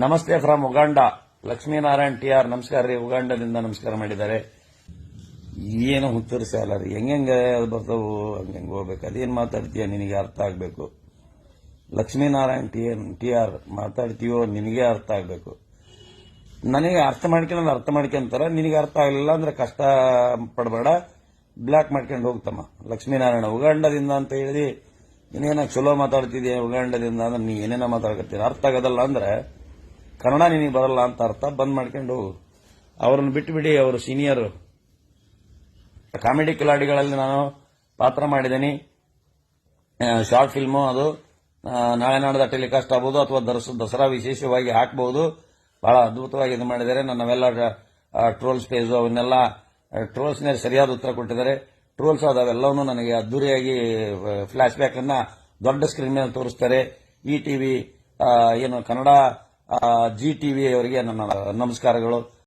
ನಮಸ್ತೆ from Uganda. Lakshminarayan ಟಿ.ಆರ್. ನಮಸ್ಕಾರ ರೀ. ಉಗಾಂಡದಿಂದ ನಮಸ್ಕಾರ ಮಾಡಿದ್ದಾರೆ. ಏನು ಹುಚ್ಚರು ಸ್ಯಾಲರಿ ಹೆಂಗೆ ಬರ್ತಾವು, ಹಂಗೆ ಹೋಗ್ಬೇಕು. ಅದೇನು ಮಾತಾಡ್ತೀಯ ನಿನಗೆ ಅರ್ಥ ಆಗಬೇಕು. ಲಕ್ಷ್ಮೀನಾರಾಯಣ್ ಟಿ.ಆರ್. ಮಾತಾಡ್ತೀಯೋ ನಿನಗೆ ಅರ್ಥ ಆಗಬೇಕು. ನನಗೆ ಅರ್ಥ ಮಾಡ್ಕೊಂತಾರ. ನಿನಗೆ ಅರ್ಥ ಆಗಲಿಲ್ಲ ಅಂದ್ರೆ ಕಷ್ಟ ಪಡಬೇಡ, ಬ್ಲಾಕ್ ಮಾಡ್ಕೊಂಡು ಹೋಗ್ತಮ್ಮ. ಲಕ್ಷ್ಮೀನಾರಾಯಣ ಉಗಾಂಡದಿಂದ ಅಂತ ಹೇಳಿ ನೀನೇನ ಚಲೋ ಮಾತಾಡ್ತಿದ್ಯಾ ಉಗಾಂಡದಿಂದ ಅಂದ್ರೆ ನೀ ಏನೇನ ಮಾತಾಡ್ಕತ್ತೀನಿ. ಅರ್ಥ ಆಗೋದಲ್ಲ ಅಂದ್ರೆ ಕನ್ನಡ ನಿನಗೆ ಬರಲ್ಲ ಅಂತ ಅರ್ಥ. ಬಂದ್ ಮಾಡ್ಕೊಂಡು ಹೋಗು. ಅವ್ರನ್ನ ಬಿಟ್ಟುಬಿಡಿ. ಅವರು ಸೀನಿಯರ್ ಕಾಮಿಡಿ ಕಿಲಾಡಿಗಳಲ್ಲಿ ನಾನು ಪಾತ್ರ ಮಾಡಿದ್ದೀನಿ. ಶಾರ್ಟ್ ಫಿಲ್ಮು ಅದು ನಾಳೆ ನಾಡ್ದ ಟೆಲಿಕಾಸ್ಟ್ ಆಗ್ಬೋದು ಅಥವಾ ದಸರಾ ವಿಶೇಷವಾಗಿ ಹಾಕಬಹುದು. ಬಹಳ ಅದ್ಭುತವಾಗಿ ಇದು ಮಾಡಿದ್ದಾರೆ. ನನ್ನವೆಲ್ಲ ಟ್ರೋಲ್ಸ್ ಪೇಜ್ ಅವನ್ನೆಲ್ಲ ಟ್ರೋಲ್ಸ್ನೇ ಸರಿಯಾದ ಉತ್ತರ ಕೊಟ್ಟಿದ್ದಾರೆ. ಟ್ರೋಲ್ಸ್ ಅದಾವೆಲ್ಲವನ್ನೂ ನನಗೆ ಅದ್ದೂರಿಯಾಗಿ ಫ್ಲಾಶ್ ಬ್ಯಾಕ್ ಅನ್ನ ದೊಡ್ಡ ಸ್ಕ್ರೀನ್ ಮೇಲೆ ತೋರಿಸ್ತಾರೆ. ಈ ಟಿವಿ ಏನು ಕನ್ನಡ ಜಿ ಟಿವಿ ಅವರಿಗೆ ನನ್ನ ನಮಸ್ಕಾರಗಳು.